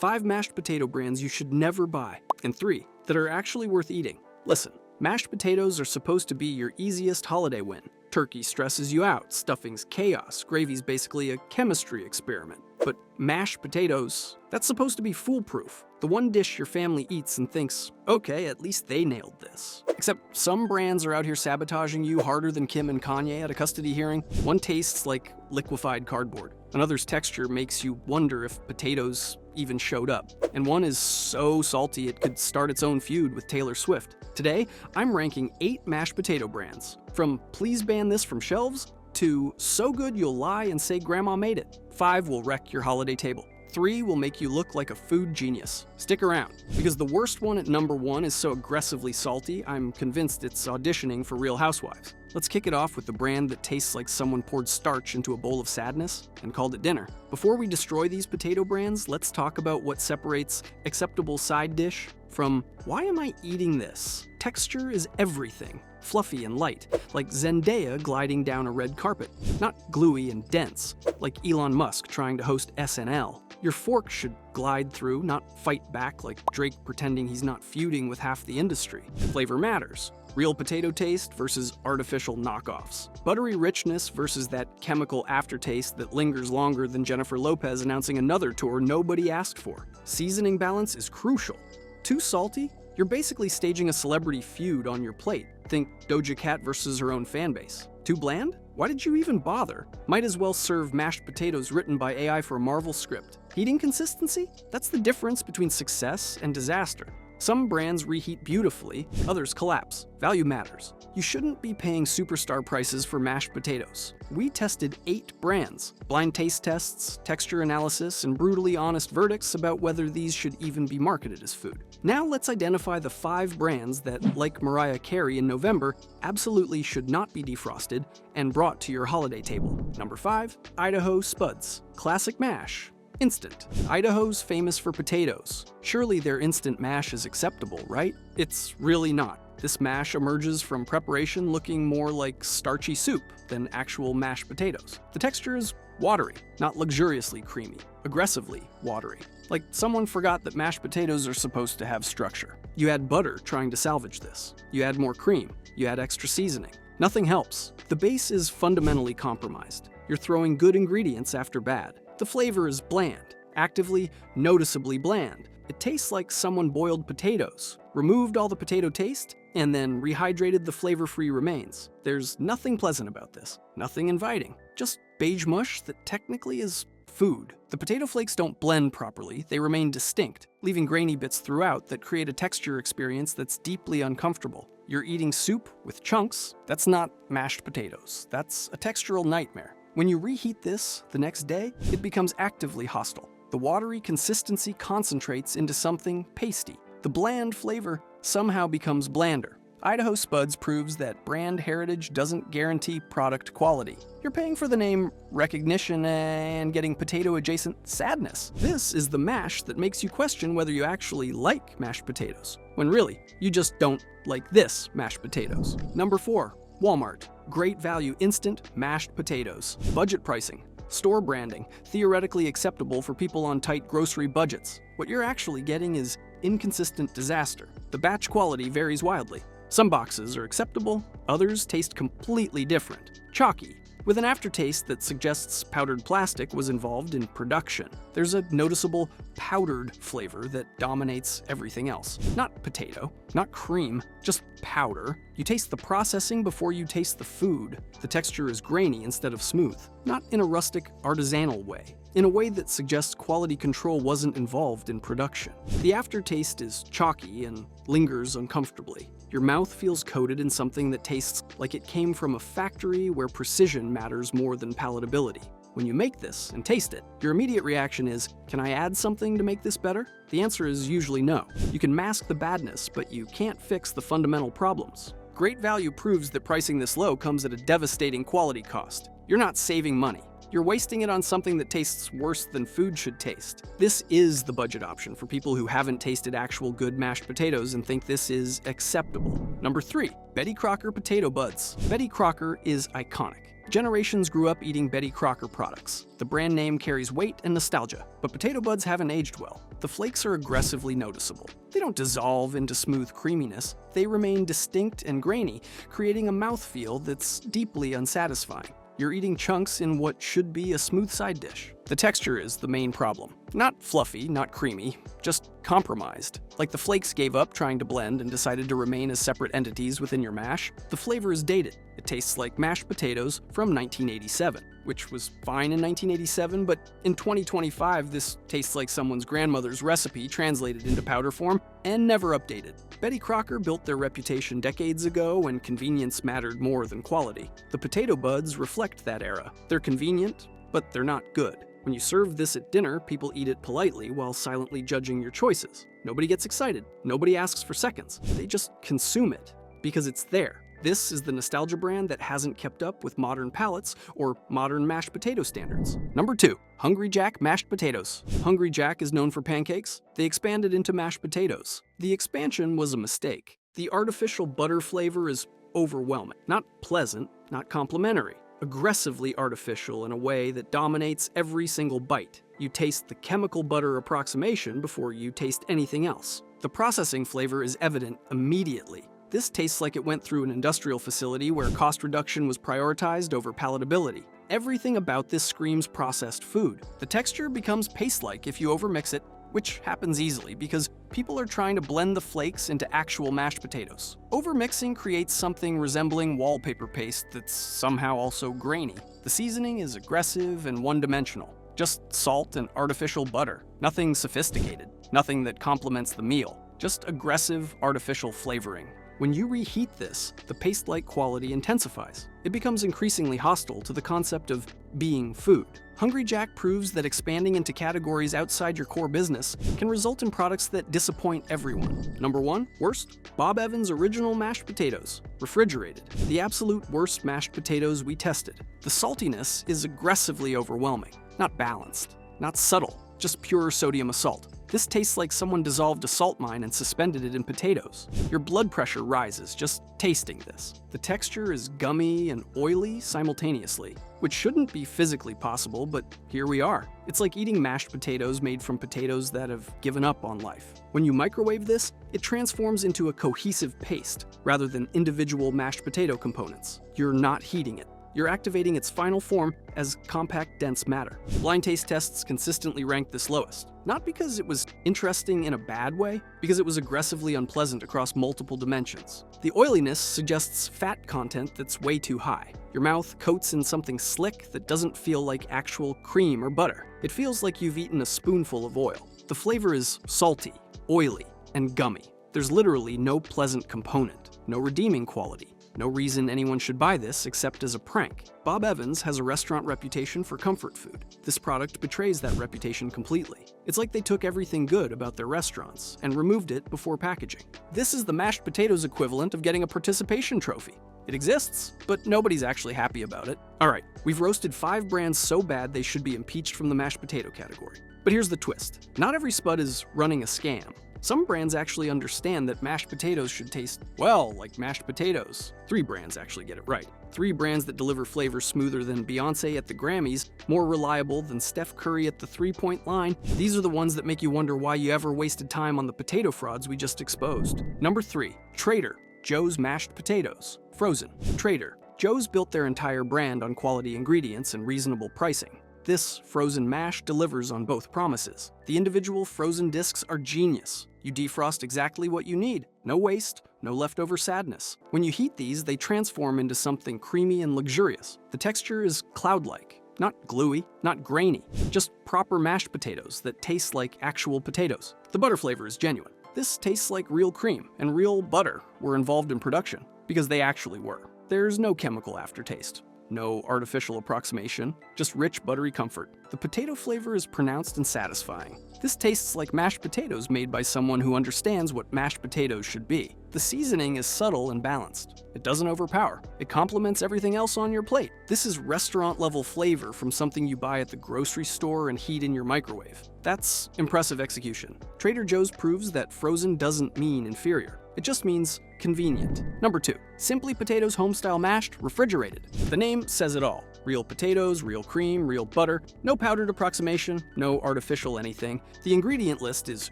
5 mashed potato brands you should never buy, and 3 that are actually worth eating. Listen, mashed potatoes are supposed to be your easiest holiday win. Turkey stresses you out, stuffing's chaos, gravy's basically a chemistry experiment. But mashed potatoes, that's supposed to be foolproof. The one dish your family eats and thinks, okay, at least they nailed this. Except some brands are out here sabotaging you harder than Kim and Kanye at a custody hearing. One tastes like liquefied cardboard. Another's texture makes you wonder if potatoes even showed up. And one is so salty it could start its own feud with Taylor Swift. Today, I'm ranking 8 mashed potato brands. From please ban this from shelves to so good you'll lie and say grandma made it. 5 will wreck your holiday table. 3 will make you look like a food genius. Stick around, because the worst one at number 1 is so aggressively salty, I'm convinced it's auditioning for Real Housewives. Let's kick it off with the brand that tastes like someone poured starch into a bowl of sadness and called it dinner. Before we destroy these potato brands, let's talk about what separates acceptable side dish from why am I eating this? Texture is everything. Fluffy and light, like Zendaya gliding down a red carpet. Not gluey and dense, like Elon Musk trying to host SNL. Your fork should glide through, not fight back like Drake pretending he's not feuding with half the industry. Flavor matters. Real potato taste versus artificial knockoffs. Buttery richness versus that chemical aftertaste that lingers longer than Jennifer Lopez announcing another tour nobody asked for. Seasoning balance is crucial. Too salty? You're basically staging a celebrity feud on your plate. Think Doja Cat versus her own fanbase. Too bland? Why did you even bother? Might as well serve mashed potatoes written by AI for a Marvel script. Heating consistency? That's the difference between success and disaster. Some brands reheat beautifully, others collapse. Value matters. You shouldn't be paying superstar prices for mashed potatoes. We tested 8 brands, blind taste tests, texture analysis, and brutally honest verdicts about whether these should even be marketed as food. Now let's identify the 5 brands that, like Mariah Carey in November, absolutely should not be defrosted and brought to your holiday table. Number 5, Idaho Spuds. Classic mash. Instant. Idaho's famous for potatoes. Surely their instant mash is acceptable, right? It's really not. This mash emerges from preparation looking more like starchy soup than actual mashed potatoes. The texture is watery, not luxuriously creamy, aggressively watery. Like someone forgot that mashed potatoes are supposed to have structure. You add butter trying to salvage this. You add more cream. You add extra seasoning. Nothing helps. The base is fundamentally compromised. You're throwing good ingredients after bad. The flavor is bland, actively, noticeably bland. It tastes like someone boiled potatoes, removed all the potato taste, and then rehydrated the flavor-free remains. There's nothing pleasant about this, nothing inviting, just beige mush that technically is food. The potato flakes don't blend properly, they remain distinct, leaving grainy bits throughout that create a texture experience that's deeply uncomfortable. You're eating soup with chunks. That's not mashed potatoes. That's a textural nightmare. When you reheat this the next day, it becomes actively hostile. The watery consistency concentrates into something pasty. The bland flavor somehow becomes blander. Idaho Spuds proves that brand heritage doesn't guarantee product quality. You're paying for the name recognition and getting potato-adjacent sadness. This is the mash that makes you question whether you actually like mashed potatoes, when really, you just don't like this mashed potatoes. Number 4. Walmart. Great value instant mashed potatoes. Budget pricing. Store branding. Theoretically acceptable for people on tight grocery budgets. What you're actually getting is inconsistent disaster. The batch quality varies wildly. Some boxes are acceptable, others taste completely different. Chalky, with an aftertaste that suggests powdered plastic was involved in production. There's a noticeable powdered flavor that dominates everything else. Not potato, not cream, just powder. You taste the processing before you taste the food. The texture is grainy instead of smooth. Not in a rustic, artisanal way. In a way that suggests quality control wasn't involved in production. The aftertaste is chalky and lingers uncomfortably. Your mouth feels coated in something that tastes like it came from a factory where precision matters more than palatability. When you make this and taste it, your immediate reaction is, can I add something to make this better? The answer is usually no. You can mask the badness, but you can't fix the fundamental problems. Great value proves that pricing this low comes at a devastating quality cost. You're not saving money. You're wasting it on something that tastes worse than food should taste. This is the budget option for people who haven't tasted actual good mashed potatoes and think this is acceptable. Number 3, Betty Crocker Potato Buds. Betty Crocker is iconic. Generations grew up eating Betty Crocker products. The brand name carries weight and nostalgia, but potato buds haven't aged well. The flakes are aggressively noticeable. They don't dissolve into smooth creaminess. They remain distinct and grainy, creating a mouthfeel that's deeply unsatisfying. You're eating chunks in what should be a smooth side dish. The texture is the main problem. Not fluffy, not creamy, just compromised. Like the flakes gave up trying to blend and decided to remain as separate entities within your mash. The flavor is dated. It tastes like mashed potatoes from 1987, which was fine in 1987, but in 2025 this tastes like someone's grandmother's recipe translated into powder form and never updated. Betty Crocker built their reputation decades ago when convenience mattered more than quality. The potato buds reflect that era. They're convenient, but they're not good. When you serve this at dinner, people eat it politely while silently judging your choices. Nobody gets excited. Nobody asks for seconds. They just consume it because it's there. This is the nostalgia brand that hasn't kept up with modern palates or modern mashed potato standards. Number 2. Hungry Jack mashed potatoes. Hungry Jack is known for pancakes. They expanded into mashed potatoes. The expansion was a mistake. The artificial butter flavor is overwhelming. Not pleasant, not complimentary. Aggressively artificial in a way that dominates every single bite. You taste the chemical butter approximation before you taste anything else. The processing flavor is evident immediately. This tastes like it went through an industrial facility where cost reduction was prioritized over palatability. Everything about this screams processed food. The texture becomes paste-like if you overmix it, which happens easily because people are trying to blend the flakes into actual mashed potatoes. Overmixing creates something resembling wallpaper paste that's somehow also grainy. The seasoning is aggressive and one-dimensional. Just salt and artificial butter. Nothing sophisticated. Nothing that complements the meal. Just aggressive, artificial flavoring. When you reheat this, the paste-like quality intensifies. It becomes increasingly hostile to the concept of being food. Hungry Jack proves that expanding into categories outside your core business can result in products that disappoint everyone. Number 1, worst, Bob Evans Original Mashed Potatoes, refrigerated. The absolute worst mashed potatoes we tested. The saltiness is aggressively overwhelming, not balanced, not subtle, just pure sodium assault. This tastes like someone dissolved a salt mine and suspended it in potatoes. Your blood pressure rises just tasting this. The texture is gummy and oily simultaneously, which shouldn't be physically possible, but here we are. It's like eating mashed potatoes made from potatoes that have given up on life. When you microwave this, it transforms into a cohesive paste rather than individual mashed potato components. You're not heating it. You're activating its final form as compact, dense matter. Blind taste tests consistently rank this lowest. Not because it was interesting in a bad way, because it was aggressively unpleasant across multiple dimensions. The oiliness suggests fat content that's way too high. Your mouth coats in something slick that doesn't feel like actual cream or butter. It feels like you've eaten a spoonful of oil. The flavor is salty, oily, and gummy. There's literally no pleasant component, no redeeming quality. No reason anyone should buy this except as a prank. Bob Evans has a restaurant reputation for comfort food. This product betrays that reputation completely. It's like they took everything good about their restaurants and removed it before packaging. This is the mashed potatoes equivalent of getting a participation trophy. It exists, but nobody's actually happy about it. Alright, we've roasted 5 brands so bad they should be impeached from the mashed potato category. But here's the twist. Not every Spud is running a scam. Some brands actually understand that mashed potatoes should taste, well, like mashed potatoes. 3 brands actually get it right. 3 brands that deliver flavor smoother than Beyoncé at the Grammys, more reliable than Steph Curry at the three-point line. These are the ones that make you wonder why you ever wasted time on the potato frauds we just exposed. Number 3, Trader Joe's Mashed Potatoes, frozen. Trader Joe's built their entire brand on quality ingredients and reasonable pricing. This frozen mash delivers on both promises. The individual frozen discs are genius. You defrost exactly what you need. No waste, no leftover sadness. When you heat these, they transform into something creamy and luxurious. The texture is cloud-like, not gluey, not grainy, just proper mashed potatoes that taste like actual potatoes. The butter flavor is genuine. This tastes like real cream and real butter were involved in production, because they actually were. There's no chemical aftertaste. No artificial approximation, just rich, buttery comfort. The potato flavor is pronounced and satisfying. This tastes like mashed potatoes made by someone who understands what mashed potatoes should be. The seasoning is subtle and balanced. It doesn't overpower. It complements everything else on your plate. This is restaurant-level flavor from something you buy at the grocery store and heat in your microwave. That's impressive execution. Trader Joe's proves that frozen doesn't mean inferior. It just means convenient. Number 2, Simply Potatoes Homestyle Mashed Refrigerated. The name says it all. Real potatoes, real cream, real butter, no powdered approximation, no artificial anything. The ingredient list is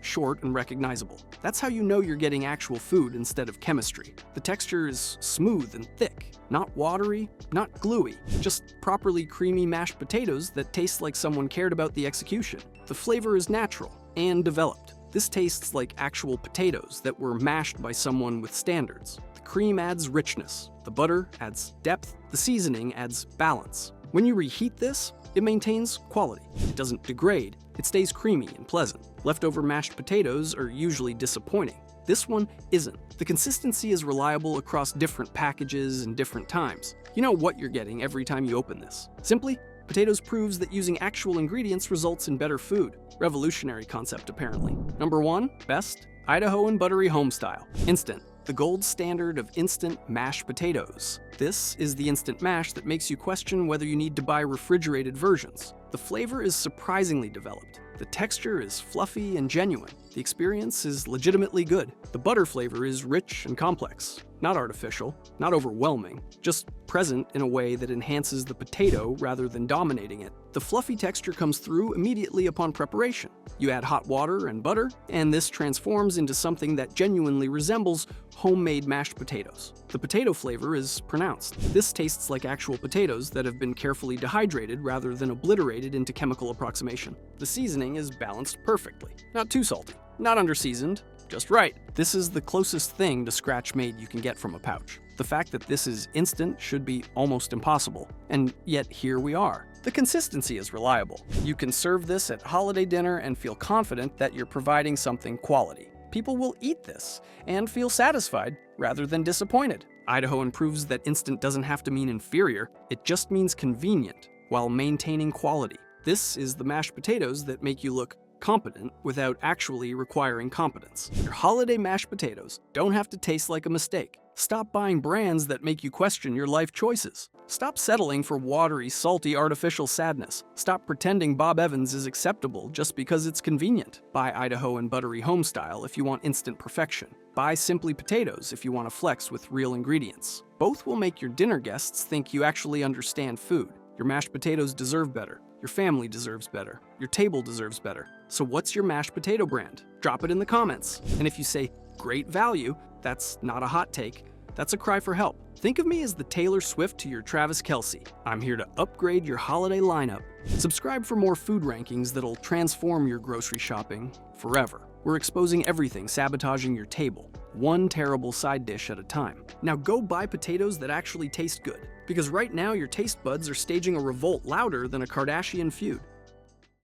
short and recognizable. That's how you know you're getting actual food instead of chemistry. The texture is smooth and thick, not watery, not gluey, just properly creamy mashed potatoes that taste like someone cared about the execution. The flavor is natural and developed. This tastes like actual potatoes that were mashed by someone with standards. The cream adds richness, the butter adds depth, the seasoning adds balance. When you reheat this, it maintains quality. It doesn't degrade, it stays creamy and pleasant. Leftover mashed potatoes are usually disappointing. This one isn't. The consistency is reliable across different packages and different times. You know what you're getting every time you open this. Simply Potatoes proves that using actual ingredients results in better food. Revolutionary concept, apparently. Number 1, best, Idahoan Buttery Homestyle. Instant, the gold standard of instant mashed potatoes. This is the instant mash that makes you question whether you need to buy refrigerated versions. The flavor is surprisingly developed. The texture is fluffy and genuine. The experience is legitimately good. The butter flavor is rich and complex. Not artificial, not overwhelming, just present in a way that enhances the potato rather than dominating it. The fluffy texture comes through immediately upon preparation. You add hot water and butter, and this transforms into something that genuinely resembles homemade mashed potatoes. The potato flavor is pronounced. This tastes like actual potatoes that have been carefully dehydrated rather than obliterated into chemical approximation. The seasoning is balanced perfectly. Not too salty, not under-seasoned, just right. This is the closest thing to scratch-made you can get from a pouch. The fact that this is instant should be almost impossible, and yet here we are. The consistency is reliable. You can serve this at holiday dinner and feel confident that you're providing something quality. People will eat this and feel satisfied rather than disappointed. Idahoan proves that instant doesn't have to mean inferior, it just means convenient while maintaining quality. This is the mashed potatoes that make you look competent without actually requiring competence. Your holiday mashed potatoes don't have to taste like a mistake. Stop buying brands that make you question your life choices. Stop settling for watery, salty, artificial sadness. Stop pretending Bob Evans is acceptable just because it's convenient. Buy Idahoan Buttery Homestyle if you want instant perfection. Buy Simply Potatoes if you want to flex with real ingredients. Both will make your dinner guests think you actually understand food. Your mashed potatoes deserve better. Your family deserves better. Your table deserves better. So what's your mashed potato brand? Drop it in the comments. And if you say, great value, that's not a hot take. That's a cry for help. Think of me as the Taylor Swift to your Travis Kelce. I'm here to upgrade your holiday lineup. Subscribe for more food rankings that'll transform your grocery shopping forever. We're exposing everything sabotaging your table, one terrible side dish at a time. Now go buy potatoes that actually taste good, because right now your taste buds are staging a revolt louder than a Kardashian feud.